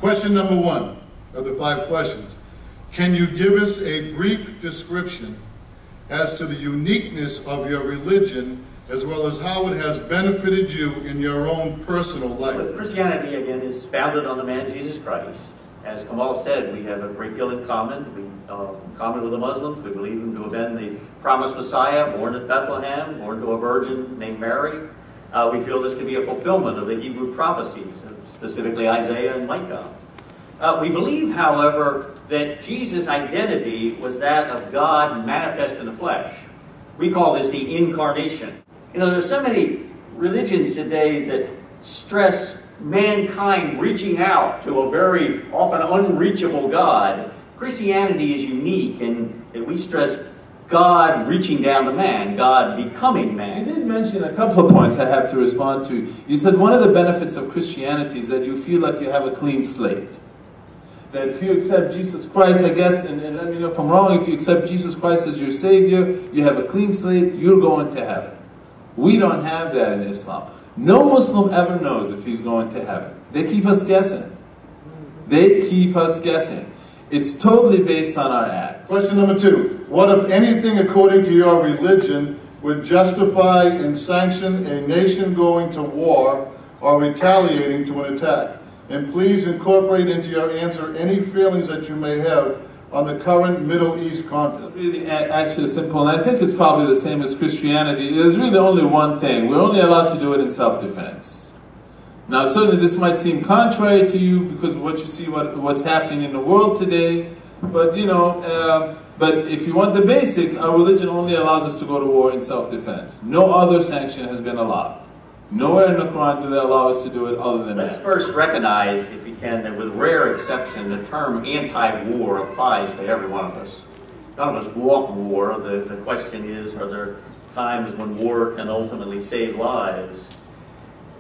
Question number 1 of the 5 questions. Can you give us a brief description as to the uniqueness of your religion, as well as how it has benefited you in your own personal life? With Christianity, again, is founded on the man Jesus Christ. As Kamal said, we have a great deal in common. In common with the Muslims, we believe him to have been the promised Messiah, born at Bethlehem, born to a virgin named Mary. We feel this to be a fulfillment of the Hebrew prophecies, specifically Isaiah and Micah. We believe, however, that Jesus' identity was that of God manifest in the flesh. We call this the incarnation. You know, there's so many religions today that stress mankind reaching out to a very often unreachable God. Christianity is unique in that we stress God reaching down to man, God becoming man. You did mention a couple of points I have to respond to. You said one of the benefits of Christianity is that you feel like you have a clean slate. That if you accept Jesus Christ, I guess, and let me know if I'm wrong, if you accept Jesus Christ as your Savior, you have a clean slate, you're going to heaven. We don't have that in Islam. No Muslim ever knows if he's going to heaven. They keep us guessing. They keep us guessing. It's totally based on our acts. Question number 2. What, if anything, according to your religion, would justify and sanction a nation going to war or retaliating to an attack? And please incorporate into your answer any feelings that you may have on the current Middle East conflict. It's really actually simple, and I think it's probably the same as Christianity. There's really only one thing. We're only allowed to do it in self-defense. Now, certainly this might seem contrary to you because of what you see, what's happening in the world today, but you know, but if you want the basics, our religion only allows us to go to war in self-defense. No other sanction has been allowed. Nowhere in the Quran do they allow us to do it other than that. Let's first recognize, if we can, that with rare exception, the term anti-war applies to every one of us. None of us want war. The question is, are there times when war can ultimately save lives?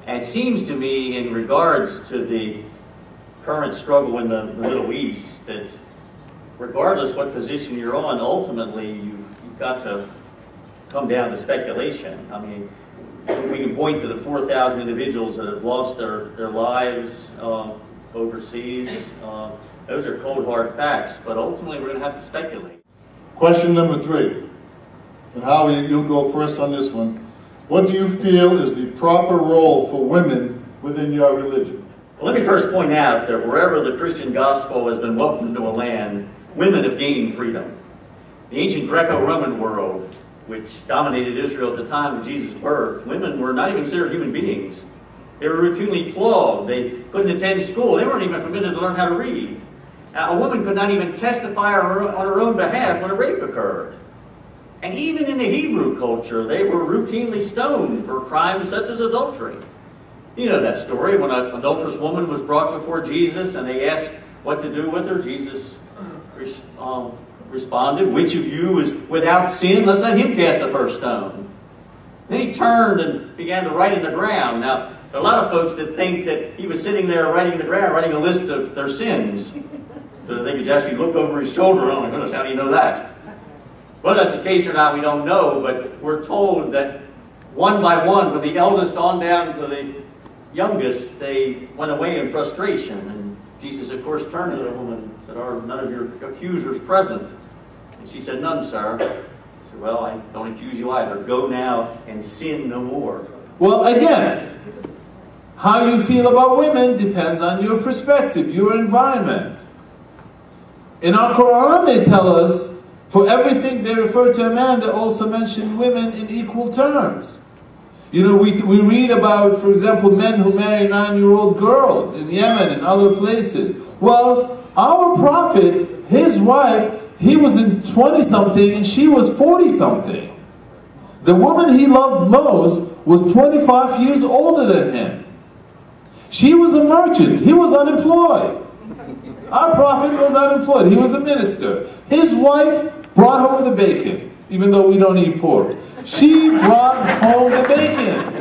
And it seems to me, in regards to the current struggle in the Middle East, that regardless what position you're on, ultimately you've got to come down to speculation. I mean, we can point to the 4,000 individuals that have lost their lives overseas. Those are cold, hard facts, but ultimately we're going to have to speculate. Question number 3. And Howie, you'll go first on this one. What do you feel is the proper role for women within your religion? Well, let me first point out that wherever the Christian gospel has been welcomed into a land, women have gained freedom. The ancient Greco-Roman world, which dominated Israel at the time of Jesus' birth, women were not even considered human beings. They were routinely flogged. They couldn't attend school. They weren't even permitted to learn how to read. A woman could not even testify on her own behalf when a rape occurred. And even in the Hebrew culture, they were routinely stoned for crimes such as adultery. You know that story, when an adulterous woman was brought before Jesus and they asked what to do with her. Jesus responded, "Which of you is without sin? Let's let him cast the first stone." Then he turned and began to write in the ground. Now, there are a lot of folks that think that he was sitting there writing in the ground, writing a list of their sins. So they could actually look over his shoulder. Oh my goodness, how do you know that? Whether that's the case or not, we don't know, but we're told that one by one, from the eldest on down to the youngest, they went away in frustration. And Jesus, of course, turned to the woman and said, "Are none of your accusers present?" And she said, "None, sir." He said, "Well, I don't accuse you either. Go now and sin no more." Well, again, how you feel about women depends on your perspective, your environment. In our Quran, they tell us, for everything they refer to a man, they also mention women in equal terms. You know, we read about, for example, men who marry 9-year-old girls in Yemen and other places. Well, our Prophet, his wife, he was in 20-something and she was 40-something. The woman he loved most was 25 years older than him. She was a merchant. He was unemployed. Our Prophet was unemployed. He was a minister. His wife brought home the bacon, even though we don't eat pork. She brought home the bacon.